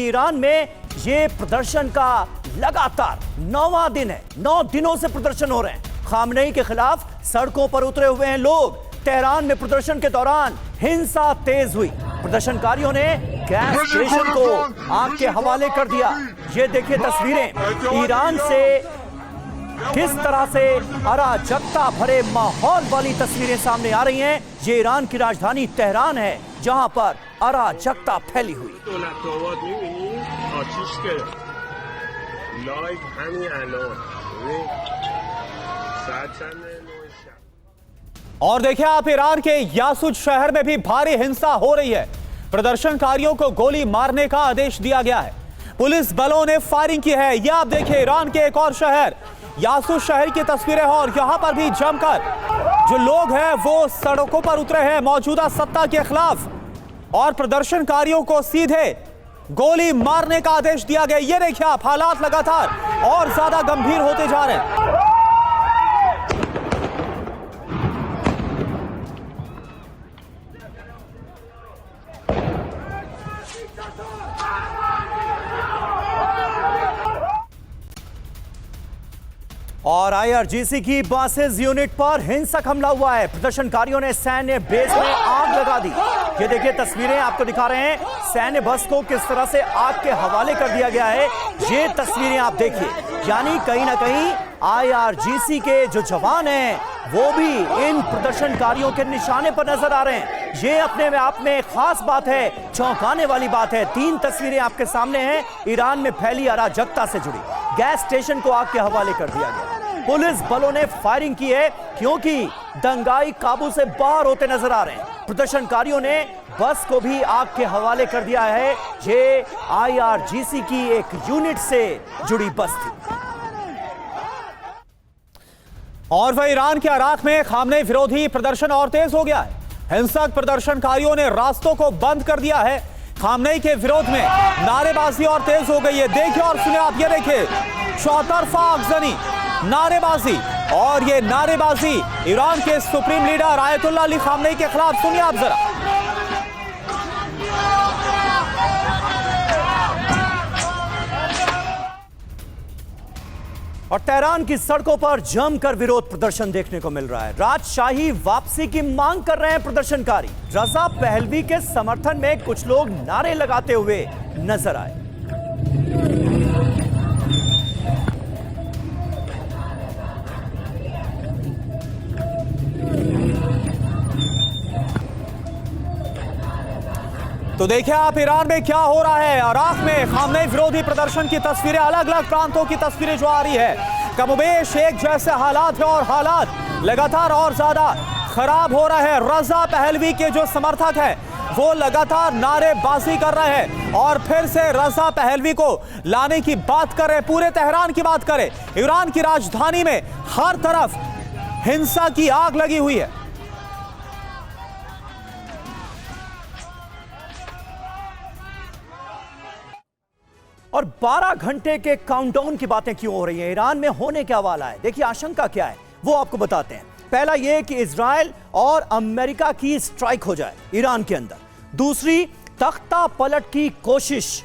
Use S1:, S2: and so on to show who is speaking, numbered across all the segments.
S1: Iran में ये प्रदर्शन का लगातार 9वां दिन है। 9 दिनों से प्रदर्शन हो रहे हैं। खामनेई के खिलाफ सड़कों पर उतरे हुए हैं लोग। तेहरान में प्रदर्शन के दौरान हिंसा तेज हुई। प्रदर्शनकारियों ने गैस स्टेशन को आग के हवाले कर दिया। ये देखिए तस्वीरें ईरान से किस तरह से अराजकता भरे माहौल वाली तस्वीरें सामने आ रही हैं। ये ईरान की राजधानी तेहरान है जहां पर अराजकता फैली हुई।
S2: और देखिए आप, ईरान के यासूज शहर में भी भारी हिंसा हो रही है। प्रदर्शनकारियों को गोली मारने का आदेश दिया गया है। पुलिस बलों ने फायरिंग की है। यह आप देखिए ईरान के एक और शहर यासूज शहर की तस्वीरें हैं और यहां पर भी जमकर जो लोग हैं वो सड़कों पर उतरे हैं मौजूदा सत्ता के खिलाफ और प्रदर्शनकारियों को सीधे गोली मारने का आदेश दिया गया। ये देखिए आप, हालात लगातार और ज्यादा गंभीर होते जा रहे हैं।
S1: और आईआरजीसी की बसेस यूनिट पर हिंसक हमला हुआ है। प्रदर्शनकारियों ने सैन्य बेस में आग लगा दी। ये देखिए तस्वीरें आपको दिखा रहे हैं। सैन्य बस को किस तरह से आग के हवाले कर दिया गया है, ये तस्वीरें आप देखिए। यानी कहीं ना कहीं आईआरजीसी के जो जवान हैं वो भी इन प्रदर्शनकारियों के निशाने पर नजर आ रहे हैं। ये अपने में आप में खास बात है, चौंकाने वाली बात है। 3 तस्वीरें आपके सामने हैं ईरान में फैली अराजकता से जुड़ी। गैस स्टेशन को आग के हवाले कर दिया गया। पुलिस बलों ने फायरिंग की है क्योंकि दंगाई काबू से बाहर होते नजर आ रहे हैं। प्रदर्शनकारियों ने बस को भी आग के हवाले कर दिया है। ये आईआरजीसी की एक यूनिट से जुड़ी बस थी।
S2: और वह ईरान के इराक में खामनेई विरोधी प्रदर्शन और तेज हो गया है। हिंसक प्रदर्शनकारियों ने रास्तों को बंद कर दिया है। खामनेई के विरोध में नारेबाजी और तेज हो गई है। देखिए और सुनिए आप, ये देखिए चौतरफा आगजनी, नारेबाजी, और ये नारेबाजी ईरान के supreme leader Ayatollah Ali Khamenei के खिलाफ। सुनिए आप जरा।
S1: और तेहरान की सड़कों पर जमकर विरोध प्रदर्शन देखने को मिल रहा है। राजशाही वापसी की मांग कर रहे हैं प्रदर्शनकारी। रजा पहलवी के समर्थन में कुछ लोग नारे लगाते हुए नजर आए।
S2: तो देखिए आप, ईरान में क्या हो रहा है। इराक में खामनेई विरोधी प्रदर्शन की तस्वीरें, अलग अलग प्रांतों की तस्वीरें जो आ रही है। कमोबेश एक जैसे हालात है और हालात लगातार और ज्यादा खराब हो रहे हैं। रजा पहलवी के जो समर्थक हैं वो लगातार नारेबाजी कर रहे हैं और फिर से रजा पहलवी को लाने की बात कर रहे हैं। पूरे तेहरान की बात करें, ईरान की राजधानी में हर तरफ हिंसा की आग लगी हुई है।
S1: और 12 घंटे के काउंटडाउन की बातें क्यों हो रही हैं? ईरान में होने क्या वाला है? देखिए आशंका क्या है वो आपको बताते हैं। पहला यह कि इजराइल और अमेरिका की स्ट्राइक हो जाए ईरान के अंदर। दूसरी, तख्ता पलट की कोशिश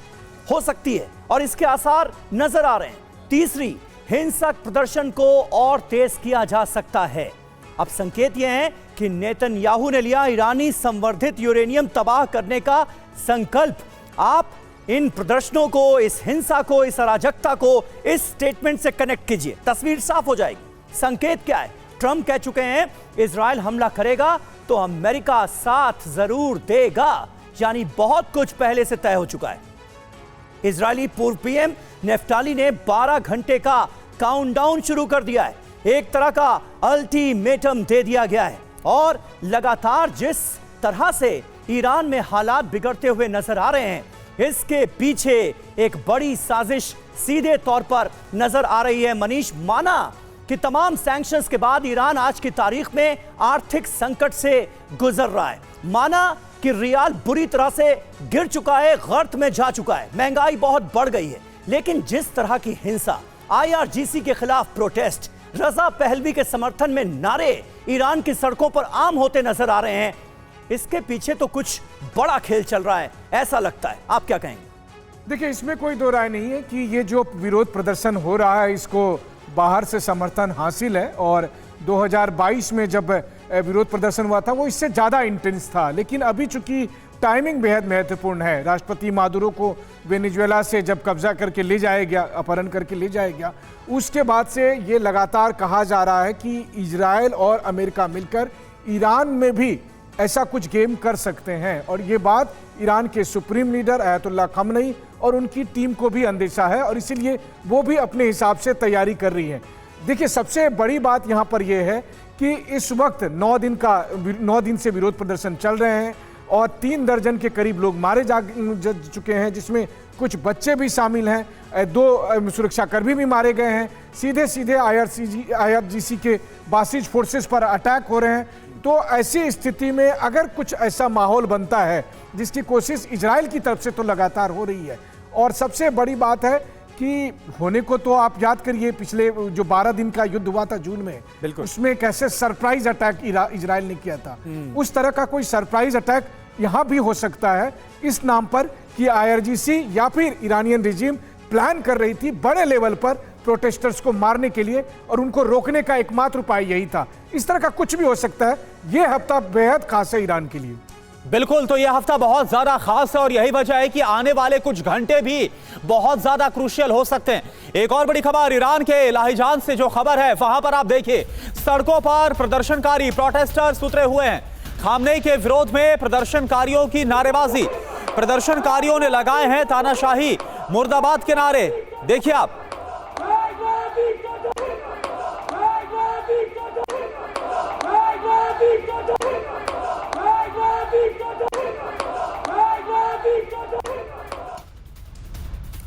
S1: हो सकती है और इसके आसार नजर आ रहे हैं। तीसरी, हिंसक प्रदर्शन को और तेज किया जा सकता है। अब संकेत यह है कि नेतन्याहू ने लिया ईरानी संवर्धित यूरेनियम तबाह करने का संकल्प। आप इन प्रदर्शनों को, इस हिंसा को, इस अराजकता को इस स्टेटमेंट से कनेक्ट कीजिए, तस्वीर साफ हो जाएगी। संकेत क्या है? ट्रंप कह चुके हैं इजराइल हमला करेगा तो अमेरिका साथ जरूर देगा। यानी बहुत कुछ पहले से तय हो चुका है। इजरायली पूर्व पीएम नेफ्ताली ने 12 घंटे का काउंटडाउन शुरू कर दिया है। एक तरह का अल्टीमेटम दे दिया गया है और लगातार जिस तरह से ईरान में हालात बिगड़ते हुए नजर आ रहे हैं, इसके पीछे एक बड़ी साजिश सीधे तौर पर नजर आ रही है। मनीष, माना कि तमाम सैंक्शंस के बाद ईरान आज की तारीख में आर्थिक संकट से गुजर रहा है। माना कि रियाल बुरी तरह से गिर चुका है, गर्त में जा चुका है, महंगाई बहुत बढ़ गई है। लेकिन जिस तरह की हिंसा, आईआरजीसी के खिलाफ प्रोटेस्ट, रजा पहलवी के समर्थन में नारे ईरान की सड़कों पर आम होते नजर आ रहे हैं, इसके पीछे तो कुछ बड़ा खेल चल रहा है ऐसा लगता है। आप क्या कहेंगे?
S3: देखिए, इसमें कोई दो राय नहीं है कि ये जो विरोध प्रदर्शन हो रहा है इसको बाहर से समर्थन हासिल है, और 2022 में जब विरोध प्रदर्शन हुआ था वो इससे ज़्यादा इंटेंस था। लेकिन अभी चूंकि टाइमिंग बेहद महत्वपूर्ण है, राष्ट्रपति मादुरो को वेनेजुएला से जब कब्जा करके ले जाया गया, अपहरण करके ले जाया गया, उसके बाद से ये लगातार कहा जा रहा है कि इजराइल और अमेरिका मिलकर ईरान में भी ऐसा कुछ गेम कर सकते हैं। और ये बात ईरान के सुप्रीम लीडर अयतुल्ला खamenei और उनकी टीम को भी अंदेशा है, और इसीलिए वो भी अपने हिसाब से तैयारी कर रही है। देखिए, सबसे बड़ी बात यहाँ पर यह है कि इस वक्त 9 दिन से विरोध प्रदर्शन चल रहे हैं और 3 दर्जन के करीब लोग मारे जा चुके हैं, जिसमें कुछ बच्चे भी शामिल हैं, 2 सुरक्षाकर्मी भी मारे गए हैं। सीधे सीधे IRGC के बासिज फोर्सेस पर अटैक हो रहे हैं। तो ऐसी स्थिति में अगर कुछ ऐसा माहौल बनता है, जिसकी कोशिश इजराइल की तरफ से तो लगातार हो रही है, और सबसे बड़ी बात है कि होने को तो आप याद करिए पिछले जो 12 दिन का युद्ध हुआ था जून में, उसमें कैसे सरप्राइज अटैक इजराइल ने किया था। उस तरह का कोई सरप्राइज अटैक यहां भी हो सकता है, इस नाम पर कि IRGC या फिर ईरानियन रिजीम प्लान कर रही थी बड़े लेवल पर प्रोटेस्टर्स को मारने के लिए, और उनको रोकने का एकमात्र उपाय यही था। इस तरह का कुछ भी हो सकता है। यह हफ्ता बेहद खास है ईरान के लिए।
S2: बिल्कुल, तो यह हफ्ता बहुत ज्यादा खास है और यही वजह है कि आने वाले कुछ घंटे भी बहुत ज्यादा क्रूशियल हो सकते हैं। एक और बड़ी खबर ईरान के लाहिजान से जो खबर है, वहां पर आप देखिए सड़कों पर प्रदर्शनकारी प्रोटेस्टर्स उतरे हुए हैं। खामनेई के विरोध में प्रदर्शनकारियों की नारेबाजी, प्रदर्शनकारियों ने लगाए हैं तानाशाही मुर्दाबाद के नारे। देखिए आप,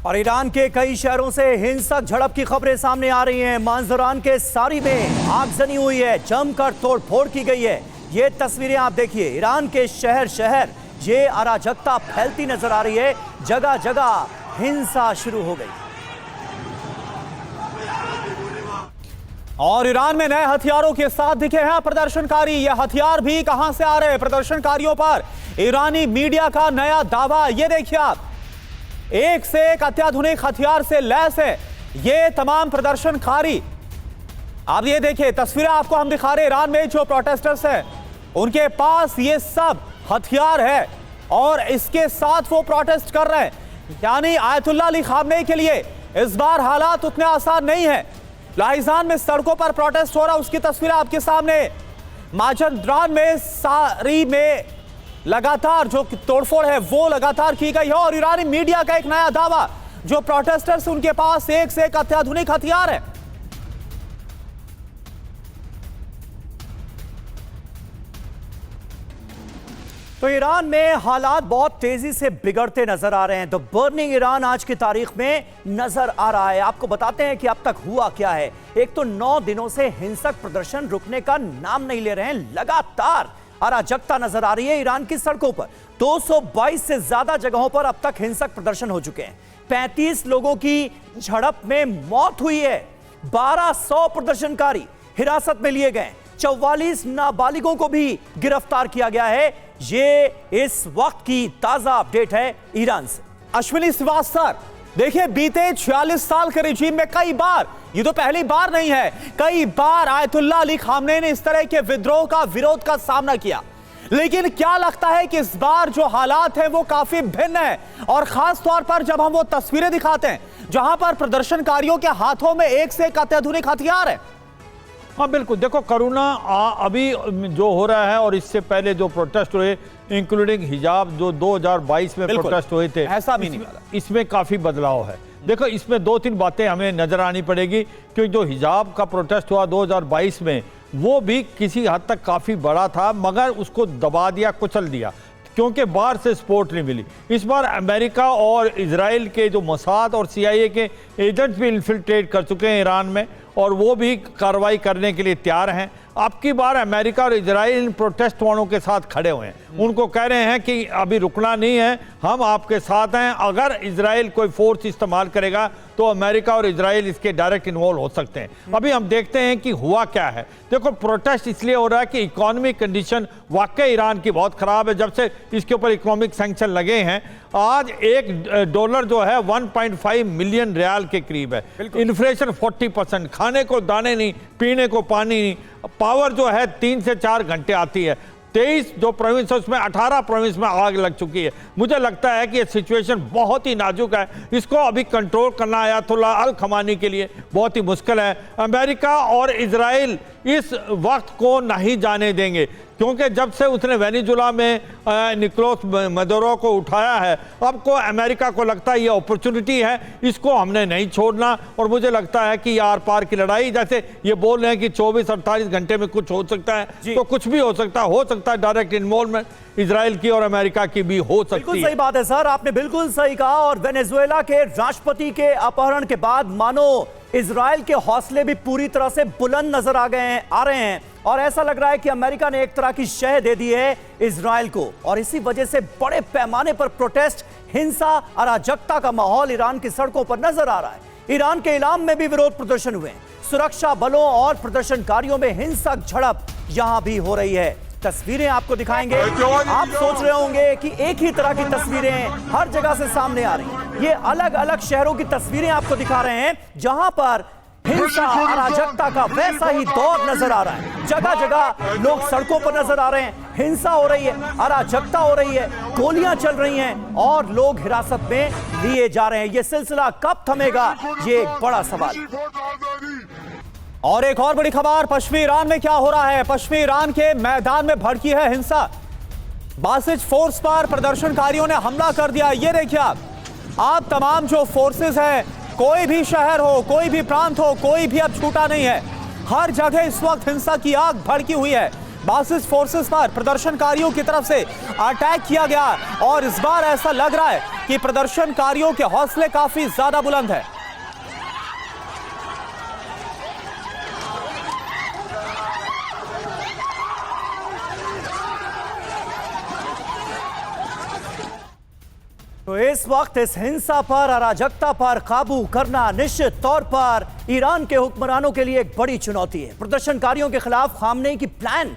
S1: और ईरान के कई शहरों से हिंसक झड़प की खबरें सामने आ रही हैं। मांजरान के सारी में आगजनी हुई है, जमकर तोड़फोड़ की गई है। ये तस्वीरें आप देखिए, ईरान के शहर शहर ये अराजकता फैलती नजर आ रही है, जगह जगह हिंसा शुरू हो गई।
S2: और ईरान में नए हथियारों के साथ दिखे हैं प्रदर्शनकारी। ये हथियार भी कहां से आ रहे हैं प्रदर्शनकारियों पर? ईरानी मीडिया का नया दावा, ये देखिए आप, एक से एक अत्याधुनिक हथियार से लैस है ये तमाम प्रदर्शनकारी। आप ये देखिए तस्वीरें आपको हम दिखा रहे हैं, ईरान में जो प्रोटेस्टर्स हैं उनके पास ये सब हथियार है और इसके साथ वो प्रोटेस्ट कर रहे हैं। यानी आयतुल्ला अली खामनेई के लिए इस बार हालात उतने आसान नहीं है। लाहिजान में सड़कों पर प्रोटेस्ट हो रहा है, उसकी तस्वीरें आपके सामने। माजरान में सारी में लगातार जो तोड़फोड़ है वो लगातार की गई है। और ईरानी मीडिया का एक नया दावा, जो प्रोटेस्टर्स उनके पास एक से एक अत्याधुनिक हथियार है।
S1: तो ईरान में हालात बहुत तेजी से बिगड़ते नजर आ रहे हैं। द बर्निंग ईरान आज की तारीख में नजर आ रहा है। आपको बताते हैं कि अब तक हुआ क्या है। एक तो 9 दिनों से हिंसक प्रदर्शन रुकने का नाम नहीं ले रहे हैं, लगातार अराजकता नजर आ रही है ईरान की सड़कों पर। 222 से ज्यादा जगहों पर अब तक हिंसक प्रदर्शन हो चुके हैं। 35 लोगों की झड़प में मौत हुई है। 1200 प्रदर्शनकारी हिरासत में लिए गए। 44 नाबालिगों को भी गिरफ्तार किया गया है। ये इस वक्त की ताजा अपडेट है ईरान से।
S2: अश्विनी श्रीवास्तव, देखिए बीते 46 साल के रिजीम में कई बार, ये तो पहली बार नहीं है, कई बार आयतुल्ला अली खामनेई ने इस तरह के विद्रोह का विरोध का सामना किया। लेकिन क्या लगता है कि इस बार जो हालात हैं वो काफी भिन्न है। और खास तौर पर जब हम वो तस्वीरें दिखाते हैं जहां पर प्रदर्शनकारियों के हाथों में एक से एक अत्याधुनिक हथियार है।
S4: हाँ बिल्कुल, देखो करुणा अभी जो हो रहा है और इससे पहले जो प्रोटेस्ट हुए इंक्लूडिंग हिजाब जो 2022 में प्रोटेस्ट हुए थे,
S2: ऐसा भी नहीं वाला,
S4: इसमें काफ़ी बदलाव है। देखो इसमें 2-3 बातें हमें नज़र आनी पड़ेगी, क्योंकि जो हिजाब का प्रोटेस्ट हुआ 2022 में वो भी किसी हद तक काफ़ी बड़ा था, मगर उसको दबा दिया, कुचल दिया, क्योंकि बाहर से सपोर्ट नहीं मिली। इस बार अमेरिका और इजराइल के जो मोसाद और CIA के एजेंट्स भी इन्फिल्ट्रेट कर चुके हैं ईरान में, और वो भी कार्रवाई करने के लिए तैयार हैं। अब की बार अमेरिका और इजराइल इन प्रोटेस्ट वालों के साथ खड़े हुए हैं, उनको कह रहे हैं कि अभी रुकना नहीं है, हम आपके साथ हैं। अगर इजराइल कोई फोर्स इस्तेमाल करेगा तो अमेरिका और इजराइल इसके डायरेक्ट इन्वॉल्व हो सकते हैं। अभी हम देखते हैं कि हुआ क्या है। देखो, प्रोटेस्ट इसलिए हो रहा है कि इकोनॉमिक कंडीशन वाकई ईरान की बहुत खराब है। जब से इसके ऊपर इकोनॉमिक सैंक्शन लगे हैं, आज $1 जो है 1.5 मिलियन रियाल के करीब है। इन्फ्लेशन 40%, खाने को दाने नहीं, पीने को पानी नहीं, पावर जो है 3 से 4 घंटे आती है। 23 जो प्रोविंस है उसमें 18 प्रोविंस में आग लग चुकी है। मुझे लगता है कि ये सिचुएशन बहुत ही नाजुक है, इसको अभी कंट्रोल करना अयातुल्लाह अल खमानी के लिए बहुत ही मुश्किल है। अमेरिका और इजराइल इस वक्त को नहीं जाने देंगे, क्योंकि जब से उसने वेनेजुला में निकोलस मदुरो को उठाया है, अब को अमेरिका को लगता है ये अपॉर्चुनिटी है, इसको हमने नहीं छोड़ना। और मुझे लगता है कि आर पार की लड़ाई, जैसे ये बोल रहे हैं कि 24-48 घंटे में कुछ हो सकता है, तो कुछ भी हो सकता है डायरेक्ट इन्वॉल्वमेंट इजराइल की और अमेरिका की भी हो सकती है।
S1: बिल्कुल सही बात है सर, आपने बिल्कुल सही कहा। और वेनेजुएला के राष्ट्रपति के अपहरण के बाद मानो इजराइल के हौसले भी पूरी तरह से बुलंद नजर आ रहे हैं और ऐसा लग रहा है कि अमेरिका ने एक तरह की शह दे दी है इजराइल को। और इसी वजह से बड़े पैमाने पर प्रोटेस्ट, हिंसा, अराजकता का माहौल ईरान की सड़कों पर नजर आ रहा है। ईरान के इलाम में भी विरोध प्रदर्शन हुए, सुरक्षा बलों और प्रदर्शनकारियों में हिंसक झड़प यहां भी हो रही है। तस्वीरें आपको दिखाएंगे। आप सोच रहे होंगे कि एक ही तरह की तस्वीरें हर जगह से सामने आ रही हैं। ये अलग अलग शहरों की तस्वीरें आपको दिखा रहे हैं जहां पर हिंसा, अराजकता का वैसा ही दौर नजर आ रहा है। जगह जगह लोग सड़कों पर नजर आ रहे हैं, हिंसा हो रही है, अराजकता हो रही है, गोलियां चल रही हैं और लोग हिरासत में लिए जा रहे हैं। यह सिलसिला कब थमेगा, ये एक बड़ा सवाल।
S2: और एक और बड़ी खबर, पश्चिमी ईरान में क्या हो रहा है। पश्चिमी ईरान के मैदान में भड़की है हिंसा। बासिज फोर्स पर प्रदर्शनकारियों ने हमला कर दिया। ये देखिए आप तमाम जो फोर्सेस हैं, कोई भी शहर हो, कोई भी प्रांत हो, कोई भी अब छूटा नहीं है। हर जगह इस वक्त हिंसा की आग भड़की हुई है। बासिज फोर्सेस पर प्रदर्शनकारियों की तरफ से अटैक किया गया और इस बार ऐसा लग रहा है कि प्रदर्शनकारियों के हौसले काफी ज्यादा बुलंद है।
S1: तो इस वक्त इस हिंसा पर, अराजकता पर काबू करना निश्चित तौर पर ईरान के हुक्मरानों के लिए एक बड़ी चुनौती है। प्रदर्शनकारियों के खिलाफ खामनेई की प्लान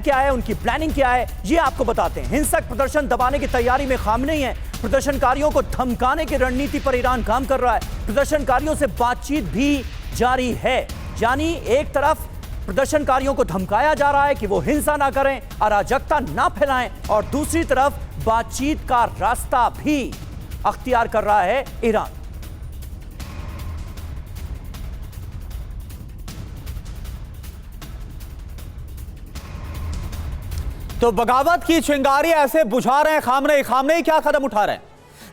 S1: क्या है, उनकी प्लानिंग क्या है, ये आपको बताते हैं। हिंसक प्रदर्शन दबाने की तैयारी में खामनेई है। प्रदर्शनकारियों को धमकाने की रणनीति पर ईरान काम कर रहा है। प्रदर्शनकारियों से बातचीत भी जारी है, यानी एक तरफ प्रदर्शनकारियों को धमकाया जा रहा है कि वो हिंसा ना करें, अराजकता ना फैलाएं, और दूसरी तरफ बातचीत का रास्ता भी अख्तियार कर रहा है ईरान।
S2: तो बगावत की चिंगारी ऐसे बुझा रहे हैं खामनेई क्या कदम उठा रहे हैं।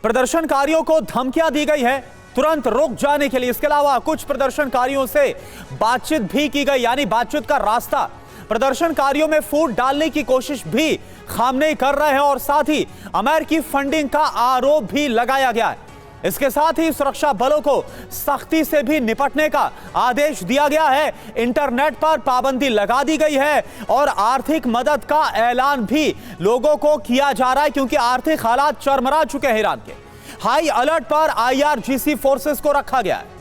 S2: प्रदर्शनकारियों को धमकियां दी गई है तुरंत रुक जाने के लिए। इसके अलावा कुछ प्रदर्शनकारियों से बातचीत भी की गई, यानी बातचीत का रास्ता। प्रदर्शनकारियों में फूट डालने की कोशिश भी खामनेई कर रहे हैं और साथ ही अमेरिकी फंडिंग का आरोप भी लगाया गया है। इसके साथ ही सुरक्षा बलों को सख्ती से भी निपटने का आदेश दिया गया है। इंटरनेट पर पाबंदी लगा दी गई है और आर्थिक मदद का ऐलान भी लोगों को किया जा रहा है, क्योंकि आर्थिक हालात चरमरा चुके हैं ईरान के। हाई अलर्ट पर IRGC फोर्सेस को रखा गया है।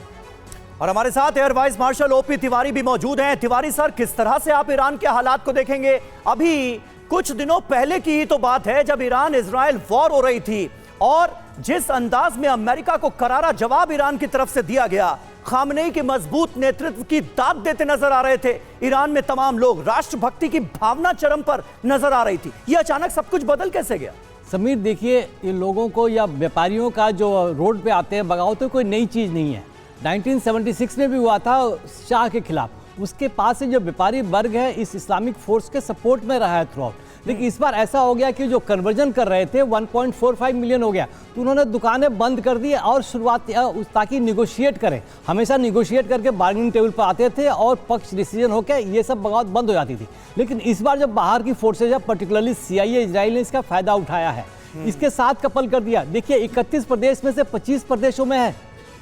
S1: और हमारे साथ air vice marshal OP Tiwari भी मौजूद हैं। तिवारी सर, किस तरह से आप ईरान के हालात को देखेंगे? अभी कुछ दिनों पहले की ही तो बात है जब ईरान इजराइल वॉर हो रही थी और जिस अंदाज में अमेरिका को करारा जवाब ईरान की तरफ से दिया गया, खामनेई के मजबूत नेतृत्व की दाद देते नजर आ रहे थे। ईरान में तमाम लोग, राष्ट्रभक्ति की भावना चरम पर नजर आ रही थी। यह अचानक सब कुछ बदल कैसे गया?
S5: समीर, देखिए, इन लोगों को या व्यापारियों का जो रोड पे आते हैं बगावत, कोई नई चीज़ नहीं है। 1976 में भी हुआ था शाह के खिलाफ। उसके पास से जो व्यापारी वर्ग है इस इस्लामिक फोर्स के सपोर्ट में रहा है थ्रू आउट। लेकिन इस बार ऐसा हो गया कि जो कन्वर्जन कर रहे थे 1.45 मिलियन हो गया, तो उन्होंने दुकानें बंद कर दी और शुरुआत ताकि निगोशिएट करें। हमेशा निगोशिएट करके बार्गेनिंग टेबल पर आते थे और पक्ष डिसीजन होकर ये सब बगावत बंद हो जाती थी। लेकिन इस बार जब बाहर की फोर्सेज है, पर्टिकुलरली CIA इजराइल ने इसका फायदा उठाया है, इसके साथ कपल कर दिया। देखिए, 31 प्रदेश में से 25 प्रदेशों में है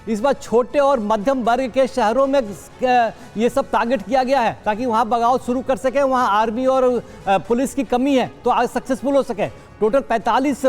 S5: इस बार छोटे और मध्यम वर्ग के शहरों में ये सब टारगेट किया गया है ताकि वहाँ बगावत शुरू कर सके। वहाँ आर्मी और पुलिस की कमी है तो आज सक्सेसफुल हो सके। टोटल 45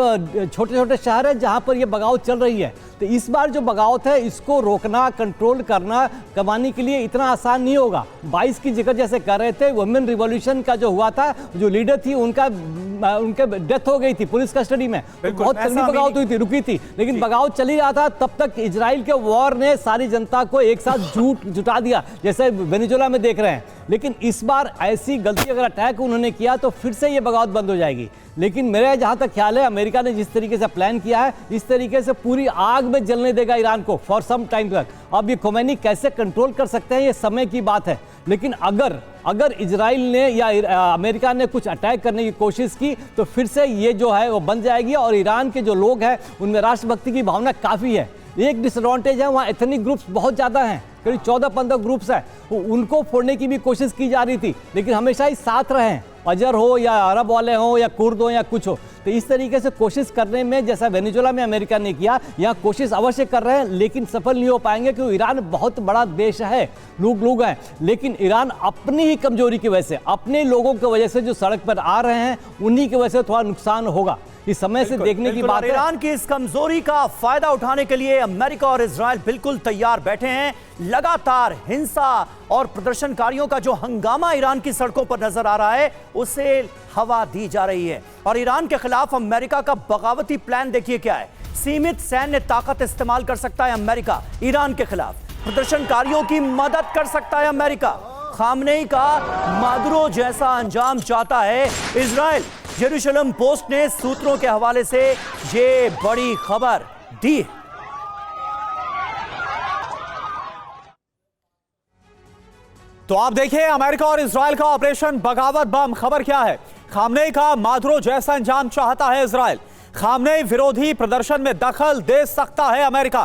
S5: छोटे छोटे शहर हैं जहाँ पर ये बगावत चल रही है। तो इस बार जो बगावत है इसको रोकना, कंट्रोल करना, कमाने के लिए इतना आसान नहीं होगा। 22 की जिक्र जैसे कर रहे थे, वुमेन रिवॉल्यूशन का जो हुआ था, जो लीडर थी उनके डेथ हो गई थी पुलिस कस्टडी में, तो बहुत तगड़ी बगावत हुई थी, रुकी थी, लेकिन बगावत चली रहा था। तब तक इजराइल के वॉर ने सारी जनता को एक साथ जुटा दिया, जैसे वेनेजुएला में देख रहे हैं। लेकिन इस बार ऐसी गलती अगर अटैक उन्होंने किया तो फिर से ये बगावत बंद हो जाएगी। लेकिन मेरा जहां तक ख्याल है, अमेरिका ने जिस तरीके से प्लान किया है, इस तरीके से पूरी आग में जलने देगा ईरान को फॉर सम टाइम तक। अब ये खोमेनी कैसे कंट्रोल कर सकते हैं ये समय की बात है। लेकिन अगर इजराइल ने या अमेरिका ने कुछ अटैक करने की कोशिश की तो फिर से ये जो है वो बन जाएगी। और ईरान के जो लोग हैं उनमें राष्ट्रभक्ति की भावना काफ़ी है। एक डिसएडवांटेज है, वहाँ एथनिक ग्रुप्स बहुत ज़्यादा हैं, करीब 14-15 ग्रुप्स हैं, उनको फोड़ने की भी कोशिश की जा रही थी, लेकिन हमेशा ही साथ रहे हैं, अजर हो या अरब वाले हो या कुर्द हो या कुछ हो। तो इस तरीके से कोशिश करने में, जैसा वेनेजुएला में अमेरिका ने किया, यहाँ कोशिश अवश्य कर रहे हैं, लेकिन सफल नहीं हो पाएंगे क्योंकि ईरान बहुत बड़ा देश है, लोग हैं। लेकिन ईरान अपनी ही कमजोरी की वजह से, अपने लोगों की वजह से जो सड़क पर आ रहे हैं, उन्हीं की वजह से थोड़ा नुकसान होगा। इस समय से देखने की बात है।
S1: ईरान की इस कमजोरी का फायदा उठाने के लिए अमेरिका और इजराइल बिल्कुल तैयार बैठे हैं। लगातार हिंसा और प्रदर्शनकारियों का जो हंगामा ईरान की सड़कों पर नजर आ रहा है, उसे हवा दी जा रही है। और ईरान के खिलाफ अमेरिका का बगावती प्लान देखिए क्या है। सीमित सैन्य ताकत इस्तेमाल कर सकता है अमेरिका ईरान के खिलाफ, प्रदर्शनकारियों की मदद कर सकता है अमेरिका। खामनेई का मादुरो जैसा अंजाम चाहता है इजराइल। जेरूशलम पोस्ट ने सूत्रों के हवाले से ये बड़ी खबर दी है।
S2: तो आप देखिए अमेरिका और इजराइल का ऑपरेशन बगावत बम। खबर क्या है? खामनेई का मादुरो जैसा अंजाम चाहता है इजराइल। खामनेई विरोधी प्रदर्शन में दखल दे सकता है अमेरिका।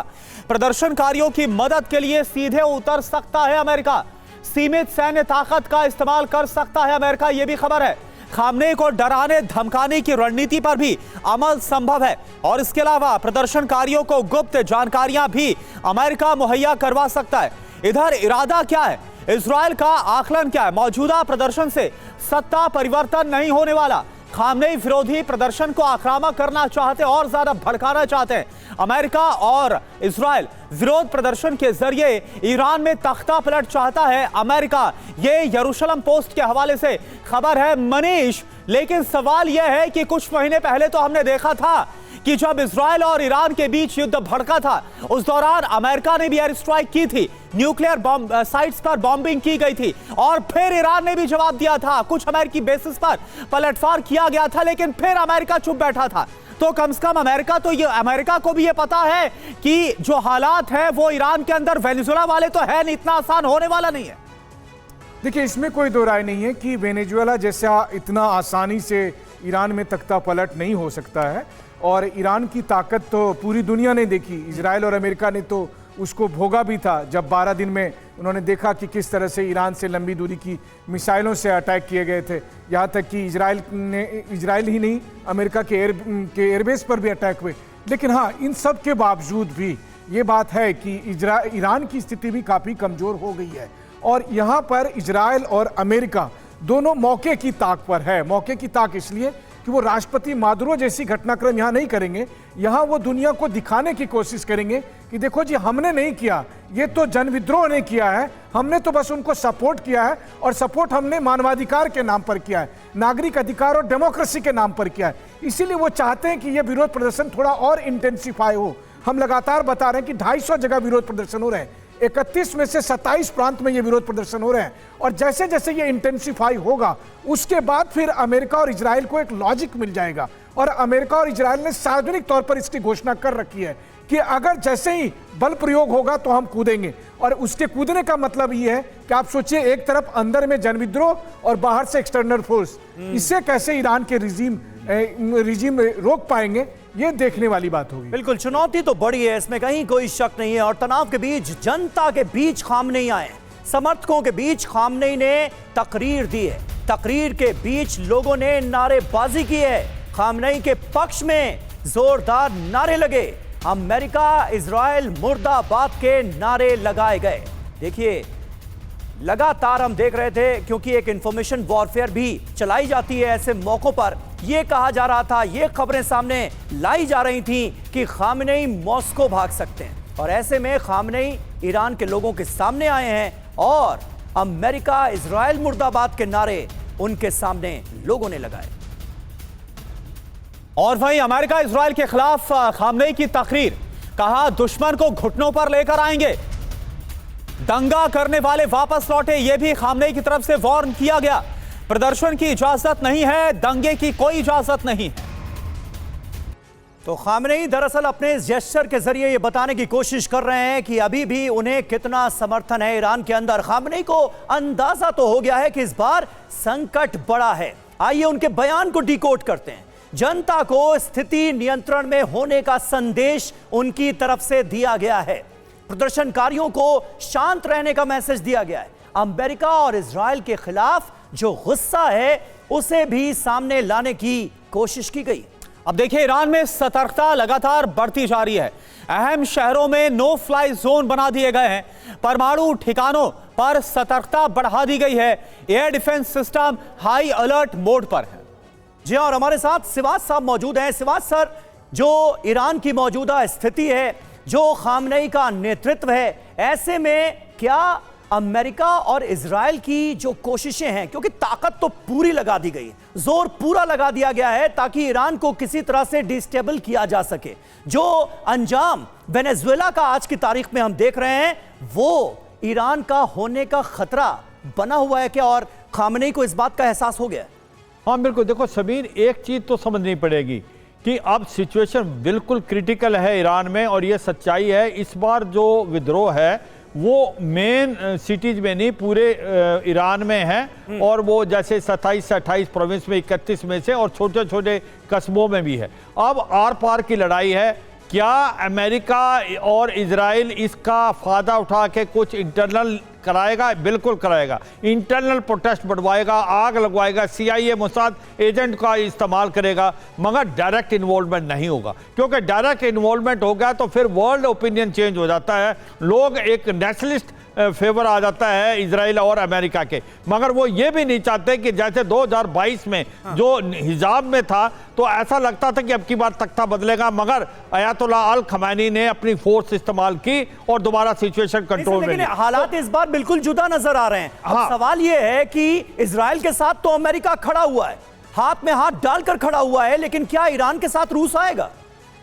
S2: प्रदर्शनकारियों की मदद के लिए सीधे उतर सकता है अमेरिका। सीमित सैन्य ताकत का इस्तेमाल कर सकता है अमेरिका, यह भी खबर है। खामनेई को डराने धमकाने की रणनीति पर भी अमल संभव है और इसके अलावा प्रदर्शनकारियों को गुप्त जानकारियां भी अमेरिका मुहैया करवा सकता है। इधर इरादा क्या है? इजराइल का आकलन क्या है? मौजूदा प्रदर्शन से सत्ता परिवर्तन नहीं होने वाला। खामनेई विरोधी प्रदर्शन को आक्रामक करना चाहते, और ज्यादा भड़काना चाहते हैं। अमेरिका और इजराइल विरोध प्रदर्शन के जरिए ईरान में तख्ता पलट चाहता है अमेरिका। ये यरूशलम पोस्ट के हवाले से खबर है मनीष। लेकिन सवाल यह है कि कुछ महीने पहले तो हमने देखा था कि जब इजराइल और ईरान के बीच युद्ध भड़का था, उस दौरान अमेरिका ने भी एयर स्ट्राइक की थी, न्यूक्लियर साइट्स पर बॉम्बिंग की गई थी और फिर ईरान ने भी जवाब दिया था। कुछ अमेरिकी बेसिस पर पलटवार किया गया था, लेकिन फिर अमेरिका चुप बैठा था। तो कम से कम अमेरिका को भी ये पता है कि जो हालात है वो ईरान के अंदर वेनेजुएला वाले तो है नहीं, इतना आसान होने वाला नहीं है।
S3: देखिए, इसमें कोई दो राय नहीं है कि वेनेजुएला जैसा इतना आसानी से ईरान में तख्ता पलट नहीं हो सकता है। और ईरान की ताकत तो पूरी दुनिया ने देखी, इजराइल और अमेरिका ने तो उसको भोगा भी था जब 12 दिन में उन्होंने देखा कि किस तरह से ईरान से लंबी दूरी की मिसाइलों से अटैक किए गए थे। यहाँ तक कि इजराइल ही नहीं, अमेरिका के एयरबेस पर भी अटैक हुए। लेकिन हाँ, इन सब के बावजूद भी ये बात है कि ईरान की स्थिति भी काफ़ी कमज़ोर हो गई है। और यहाँ पर इजराइल और अमेरिका दोनों मौके की ताक पर है। मौके की ताक इसलिए कि वो राष्ट्रपति मादुरो जैसी घटनाक्रम यहाँ नहीं करेंगे। यहाँ वो दुनिया को दिखाने की कोशिश करेंगे कि देखो जी, हमने नहीं किया, ये तो जनविद्रोह ने किया है, हमने तो बस उनको सपोर्ट किया है। और सपोर्ट हमने मानवाधिकार के नाम पर किया है, नागरिक अधिकार और डेमोक्रेसी के नाम पर किया है। इसीलिए वो चाहते हैं कि ये विरोध प्रदर्शन थोड़ा और इंटेंसिफाई हो। हम लगातार बता रहे हैं कि 250 जगह विरोध प्रदर्शन हो रहे हैं, 31 में से 27 प्रांत में ये विरोध प्रदर्शन हो रहे हैं। और जैसे जैसे ये इंटेंसिफाई होगा, उसके बाद फिर अमेरिका और इजराइल को एक लॉजिक मिल जाएगा। और अमेरिका और इजराइल ने सार्वजनिक तौर पर इसकी घोषणा कर रखी है कि अगर जैसे ही बल प्रयोग होगा तो हम कूदेंगे। और उसके कूदने का मतलब ये है कि आप सोचिए, एक तरफ अंदर में जनविद्रोह और बाहर से एक्सटर्नल फोर्स, इससे कैसे ईरान के रिजीम रोक पाएंगे, ये देखने वाली बात होगी।
S1: बिल्कुल, चुनौती तो बड़ी है, इसमें कहीं कोई शक नहीं है। और तनाव के बीच, जनता के बीच खामनेई आए, समर्थकों के बीच खामनेई ने तकरीर दी है। तकरीर के बीच लोगों ने नारेबाजी की है, खामनेई के पक्ष में जोरदार नारे लगे। अमेरिका इजराइल मुर्दाबाद के नारे लगाए गए। देखिए, लगातार हम देख रहे थे, क्योंकि एक इंफॉर्मेशन वॉरफेयर भी चलाई जाती है ऐसे मौकों पर। यह कहा जा रहा था, ये खबरें सामने लाई जा रही थी कि खामनेई मॉस्को भाग सकते हैं, और ऐसे में खामनेई ईरान के लोगों के सामने आए हैं और अमेरिका इजराइल मुर्दाबाद के नारे उनके सामने लोगों ने लगाए।
S2: और वहीं अमेरिका इजराइल के खिलाफ खामनेई की तकरीर, कहा दुश्मन को घुटनों पर लेकर आएंगे, दंगा करने वाले वापस लौटे, यह भी खामनेई की तरफ से वार्न किया गया। प्रदर्शन की इजाजत नहीं है, दंगे की कोई इजाजत नहीं है।
S1: तो खामनेई दरअसल अपने इस जेस्चर के जरिए यह बताने की कोशिश कर रहे हैं कि अभी भी उन्हें कितना समर्थन है ईरान के अंदर। खामनेई को अंदाजा तो हो गया है कि इस बार संकट बड़ा है। आइए उनके बयान को डिकोड करते हैं। जनता को स्थिति नियंत्रण में होने का संदेश उनकी तरफ से दिया गया है। प्रदर्शनकारियों को शांत रहने का मैसेज दिया गया है। अमेरिका और इजराइल के खिलाफ जो गुस्सा है उसे भी सामने लाने की कोशिश की गई।
S2: अब देखिए, ईरान में सतर्कता लगातार बढ़ती जा रही है। अहम शहरों में नो फ्लाई जोन बना दिए गए हैं। परमाणु ठिकानों पर सतर्कता बढ़ा दी गई है। Air defence system high alert mode पर है।
S1: जी और हमारे साथ सिवाज साहब मौजूद हैं। सिवाज सर, जो ईरान की मौजूदा स्थिति है, जो खामनेई का नेतृत्व है, ऐसे में क्या अमेरिका और इजराइल की जो कोशिशें हैं, क्योंकि ताकत तो पूरी लगा दी गई, जोर पूरा लगा दिया गया है ताकि ईरान को किसी तरह से डिस्टेबल किया जा सके, जो अंजाम वेनेजुएला का आज की तारीख में हम देख रहे हैं, वो ईरान का होने का खतरा बना हुआ है क्या? और खामनेई को इस बात का एहसास हो गया?
S4: हाँ बिल्कुल, देखो समीर, एक चीज़ तो समझनी पड़ेगी कि अब सिचुएशन बिल्कुल क्रिटिकल है ईरान में, और ये सच्चाई है। इस बार जो विद्रोह है वो मेन सिटीज में नहीं, पूरे ईरान में है, और वो जैसे 27 से 28 प्रोविंस में, 31 में से, और छोटे छोटे कस्बों में भी है। अब आर पार की लड़ाई है। क्या अमेरिका और इजराइल इसका फायदा उठा के कुछ इंटरनल कराएगा? बिल्कुल कराएगा। इंटरनल प्रोटेस्ट बढ़वाएगा, आग लगवाएगा, CIA मोसाद एजेंट का इस्तेमाल करेगा, मगर डायरेक्ट इन्वॉल्वमेंट नहीं होगा, क्योंकि डायरेक्ट इन्वॉल्वमेंट हो गया तो फिर वर्ल्ड ओपिनियन चेंज हो जाता है। लोग एक नेशनलिस्ट फेवर आ जाता है इजराइल और अमेरिका के। मगर वो ये भी नहीं चाहते कि जैसे 2022 में जो हिजाब में था, तो ऐसा लगता था कि अब की बार तख्ता बदलेगा, मगर अयातुल्लाह अल खमैनी ने अपनी फोर्स इस्तेमाल की और दोबारा सिचुएशन कंट्रोल में।
S1: हालात इस बार बिल्कुल जुदा नजर आ रहे हैं। अब सवाल यह है कि इजराइल के साथ तो अमेरिका खड़ा हुआ है, हाथ में हाथ डालकर खड़ा हुआ है, लेकिन क्या ईरान के साथ रूस आएगा?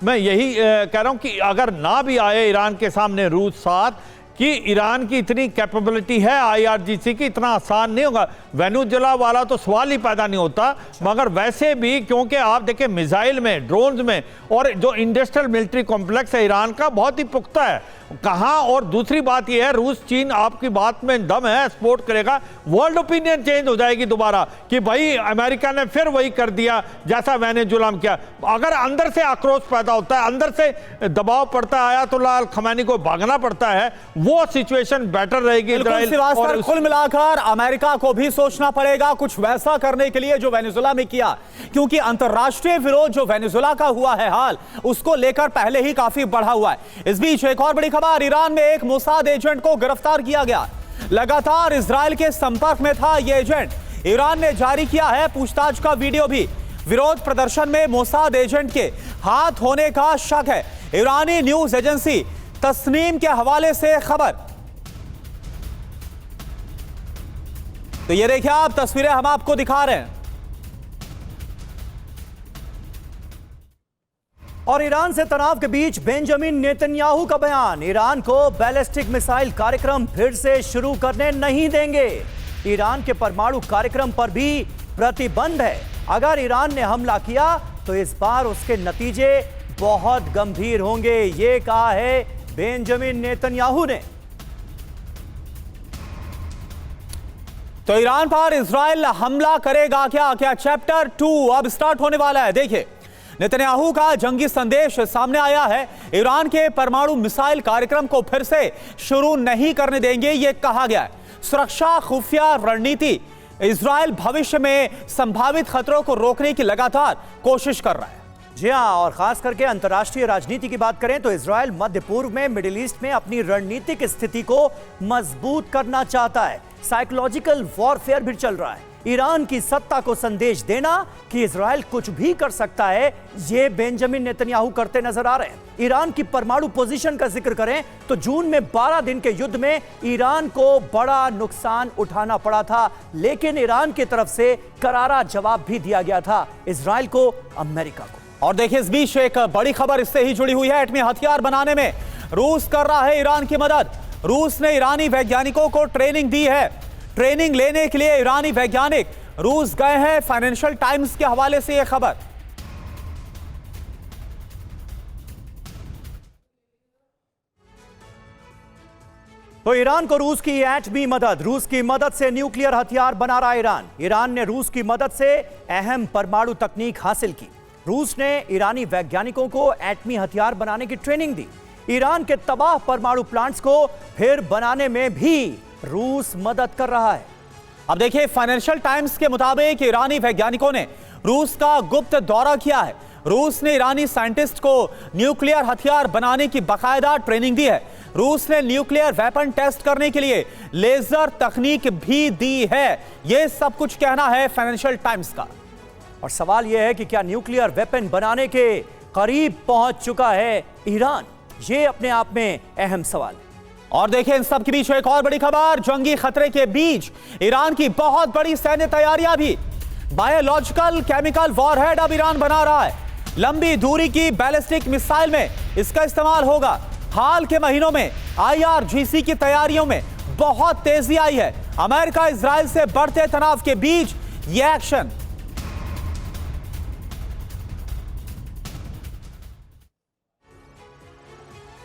S4: मैं यही कह रहा हूं कि अगर ना भी आए ईरान के सामने रूस साथ, कि ईरान की इतनी कैपेबिलिटी है IRGC की, इतना आसान नहीं होगा। वेनेजुएला वाला तो सवाल ही पैदा नहीं होता। मगर वैसे भी, क्योंकि आप देखें मिसाइल में, ड्रोन्स में, और जो इंडस्ट्रियल मिलिट्री कॉम्प्लेक्स है ईरान का, बहुत ही पुख्ता है कहाँ। और दूसरी बात यह है, रूस चीन आपकी बात में दम है, सपोर्ट करेगा। वर्ल्ड ओपिनियन चेंज हो जाएगी दोबारा कि भाई अमेरिका ने फिर वही कर दिया जैसा वेनेजुएला में किया। अगर अंदर से आक्रोश पैदा होता है, अंदर से दबाव पड़ता है, अयातुल्लाह अल खमैनी को भागना पड़ता है, वो सिचुएशन बेटर रहेगी।
S2: और कुल मिलाकर अमेरिका को भी सोचना पड़ेगा कुछ वैसा करने के लिए जो वेनेजुएला में किया, क्योंकि अंतरराष्ट्रीय विरोध जो वेनेजुएला का हुआ है हाल, उसको लेकर पहले ही काफी बढ़ा हुआ है। इस बीच एक और बड़ी खबर, ईरान में एक मोसाद एजेंट को गिरफ्तार किया गया। लगातार इजराइल के संपर्क में था यह एजेंट। ईरान ने जारी किया है पूछताछ का वीडियो भी। विरोध प्रदर्शन में मोसाद एजेंट के हाथ होने का शक है। ईरानी न्यूज एजेंसी तस्नीम के हवाले से खबर। तो ये देखिए आप, तस्वीरें हम आपको दिखा रहे हैं।
S1: और ईरान से तनाव के बीच बेंजामिन नेतन्याहू का बयान, ईरान को बैलिस्टिक मिसाइल कार्यक्रम फिर से शुरू करने नहीं देंगे। ईरान के परमाणु कार्यक्रम पर भी प्रतिबंध है। अगर ईरान ने हमला किया तो इस बार उसके नतीजे बहुत गंभीर होंगे, ये कहा है बेंजामिन नेतन्याहू ने।
S2: तो ईरान पर इजराइल हमला करेगा क्या? क्या चैप्टर 2 अब स्टार्ट होने वाला है? देखिए, नेतन्याहू का जंगी संदेश सामने आया है। ईरान के परमाणु मिसाइल कार्यक्रम को फिर से शुरू नहीं करने देंगे, यह कहा गया है। सुरक्षा खुफिया रणनीति, इजराइल भविष्य में संभावित खतरों को रोकने की लगातार कोशिश कर रहा है।
S1: जी हाँ, और खास करके अंतर्राष्ट्रीय राजनीति की बात करें तो इजराइल मध्य पूर्व में, मिडिल ईस्ट में अपनी रणनीतिक स्थिति को मजबूत करना चाहता है। साइकोलॉजिकल वॉरफेयर भी चल रहा है। ईरान की सत्ता को संदेश देना कि इजराइल कुछ भी कर सकता है, ये बेंजामिन नेतन्याहू करते नजर आ रहे हैं। ईरान की परमाणु पोजीशन का जिक्र करें तो जून में 12 दिन के युद्ध में ईरान को बड़ा नुकसान उठाना पड़ा था, लेकिन ईरान की तरफ से करारा जवाब भी दिया गया था इजराइल को, अमेरिका को।
S2: और देखिए, इस बीच एक बड़ी खबर इससे ही जुड़ी हुई है। एटमी हथियार बनाने में रूस कर रहा है ईरान की मदद। रूस ने ईरानी वैज्ञानिकों को ट्रेनिंग दी है। ट्रेनिंग लेने के लिए ईरानी वैज्ञानिक रूस गए हैं। फाइनेंशियल टाइम्स के हवाले से यह खबर।
S1: तो ईरान को रूस की एटमी मदद, रूस की मदद से न्यूक्लियर हथियार बना रहा ईरान। ईरान ने रूस की मदद से अहम परमाणु तकनीक हासिल की। रूस ने ईरानी वैज्ञानिकों को एटमी हथियार बनाने की ट्रेनिंग दी। ईरान के तबाह परमाणु प्लांट्स को फिर बनाने में भी रूस मदद कर रहा है।
S2: अब देखिए, फाइनेंशियल टाइम्स के मुताबिक ईरानी वैज्ञानिकों ने रूस का गुप्त दौरा किया है। रूस ने ईरानी साइंटिस्ट को न्यूक्लियर हथियार बनाने की बाकायदा ट्रेनिंग दी है। रूस ने न्यूक्लियर वेपन टेस्ट करने के लिए लेजर तकनीक भी दी है। यह सब कुछ कहना है फाइनेंशियल टाइम्स का।
S1: और सवाल यह है कि क्या न्यूक्लियर वेपन बनाने के करीब पहुंच चुका है ईरान? यह अपने आप में अहम सवाल है।
S2: और देखिए, इन सब के बीच एक और बड़ी खबर। जंगी खतरे के बीच ईरान की बहुत बड़ी सैन्य तैयारियां भी। बायोलॉजिकल केमिकल वॉरहेड अब ईरान बना रहा है। लंबी दूरी की बैलिस्टिक मिसाइल में इसका इस्तेमाल होगा। हाल के महीनों में IRGC की तैयारियों में बहुत तेजी आई है। अमेरिका इजराइल से बढ़ते तनाव के बीच यह एक्शन।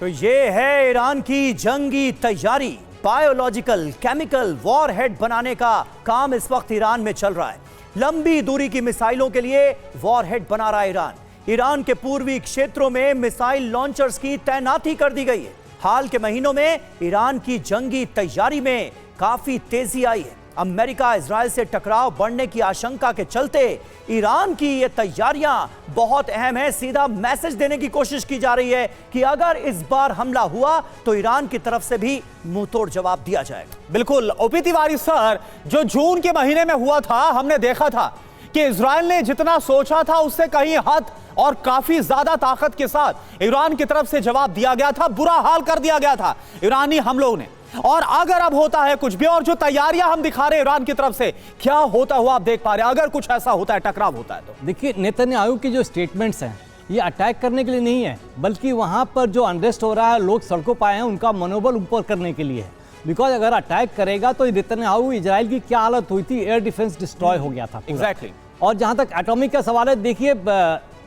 S1: तो ये है ईरान की जंगी तैयारी। बायोलॉजिकल केमिकल वॉरहेड बनाने का काम इस वक्त ईरान में चल रहा है। लंबी दूरी की मिसाइलों के लिए वॉरहेड बना रहा है ईरान। ईरान के पूर्वी क्षेत्रों में मिसाइल लॉन्चर्स की तैनाती कर दी गई है। हाल के महीनों में ईरान की जंगी तैयारी में काफी तेजी आई है। अमेरिका इजराइल से टकराव बढ़ने की आशंका के चलते ईरान की ये तैयारियां बहुत अहम है। सीधा मैसेज देने की कोशिश की जा रही है कि अगर इस बार हमला हुआ तो ईरान की तरफ से भी मुंहतोड़ जवाब दिया जाएगा।
S2: बिल्कुल ओपी तिवारी सर, जो जून के महीने में हुआ था, हमने देखा था कि इजराइल ने जितना सोचा था उससे कहीं हद और काफी ज्यादा ताकत के साथ ईरान की तरफ से जवाब दिया गया था। बुरा हाल कर दिया गया था ईरानी हमलों ने। और अगर अब होता है कुछ भी, और जो तैयारियां हम दिखा रहे हैं ईरान की तरफ से, क्या होता हुआ आप देख पा रहे हैं? अगर कुछ ऐसा होता है, टकराव होता है तो
S5: देखिए, नेतन्याहू की जो स्टेटमेंट्स हैं ये अटैक करने के लिए नहीं है, बल्कि वहां पर जो अनरेस्ट हो रहा है, लोग सड़कों पर आए हैं, उनका मनोबल ऊपर करने के लिए है। बिकॉज अगर अटैक करेगा तो नेतन्याहू, इजराइल की क्या हालत हुई थी, एयर डिफेंस डिस्ट्रॉय हो गया था।
S2: एग्जैक्टली।
S5: और जहां तक एटॉमिक का सवाल है, देखिए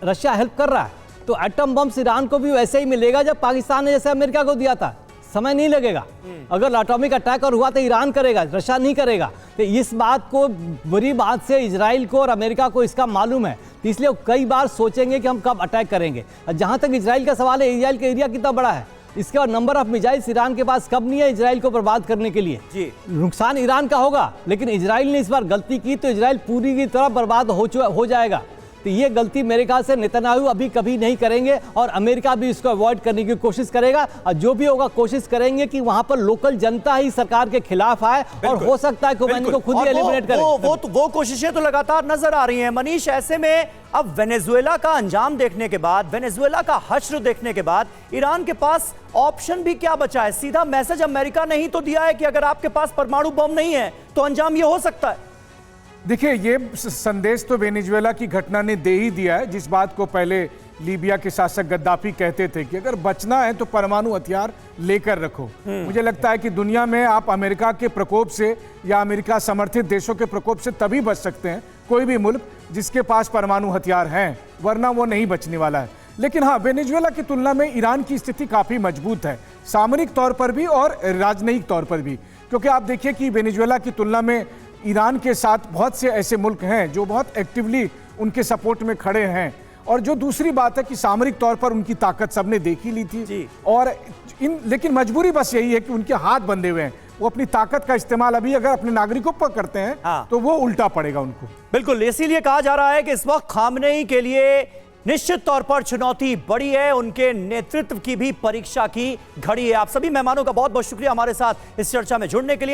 S5: रशिया हेल्प कर रहा है, तो एटम बम्स ईरान को भी वैसे ही मिलेगा जब पाकिस्तान ने जैसे अमेरिका को दिया था। समय नहीं लगेगा। अगर एटॉमिक अटैक और हुआ तो ईरान करेगा, रशिया नहीं करेगा। तो इस बात को, बुरी बात से इजराइल को और अमेरिका को इसका मालूम है, तो इसलिए कई बार सोचेंगे कि हम कब अटैक करेंगे। जहां तक इजराइल का सवाल है, इजराइल का एरिया कितना बड़ा है, इसके बाद नंबर ऑफ मिसाइल्स ईरान के पास कब नहीं है इजराइल को बर्बाद करने के लिए।
S1: जी,
S5: नुकसान ईरान का होगा, लेकिन इजराइल ने इस बार गलती की तो इजराइल पूरी की तरह बर्बाद हो जाएगा। तो ये गलती मेरे ख्याल से नेतन्याहू अभी कभी नहीं करेंगे, और अमेरिका भी इसको अवॉइड करने की कोशिश करेगा। और जो भी होगा, कोशिश करेंगे कि वहां पर लोकल जनता ही सरकार के खिलाफ आए, और हो सकता है खोमेनी को खुद ही एलिमिनेट करे।
S1: वो कोशिशें तो लगातार नजर आ रही हैं मनीष। ऐसे में अब वेनेजुएला का अंजाम देखने के बाद, वेनेजुएला का हश्र देखने के बाद, ईरान के पास ऑप्शन भी क्या बचा है? सीधा मैसेज अमेरिका ने ही तो दिया है कि अगर आपके पास परमाणु बम नहीं है तो अंजाम ये हो सकता है।
S3: देखिए, ये संदेश तो वेनेजुएला की घटना ने दे ही दिया है, जिस बात को पहले लीबिया के शासक गद्दाफी कहते थे कि अगर बचना है तो परमाणु हथियार लेकर रखो। मुझे लगता है कि दुनिया में आप अमेरिका के प्रकोप से या अमेरिका समर्थित देशों के प्रकोप से तभी बच सकते हैं, कोई भी मुल्क जिसके पास परमाणु हथियार हैं, वरना वो नहीं बचने वाला है। लेकिन हाँ, वेनेजुएला की तुलना में ईरान की स्थिति काफ़ी मजबूत है, सामरिक तौर पर भी और राजनयिक तौर पर भी। क्योंकि आप देखिए कि वेनेजुएला की तुलना में ईरान के साथ बहुत से ऐसे मुल्क हैं जो बहुत एक्टिवली उनके सपोर्ट में खड़े हैं। और जो दूसरी बात है कि सामरिक तौर पर उनकी ताकत सबने देख ही ली थी। और लेकिन मजबूरी बस यही है कि उनके हाथ बंधे हुए हैं। वो अपनी ताकत का इस्तेमाल अभी अगर अपने नागरिकों पर करते हैं तो वो उल्टा पड़ेगा उनको।
S1: बिल्कुल, इसीलिए कहा जा रहा है कि इस वक्त खामनेई के लिए निश्चित तौर पर चुनौती बड़ी है, उनके नेतृत्व की भी परीक्षा की घड़ी है। आप सभी मेहमानों का बहुत बहुत शुक्रिया हमारे साथ इस चर्चा में जुड़ने के लिए।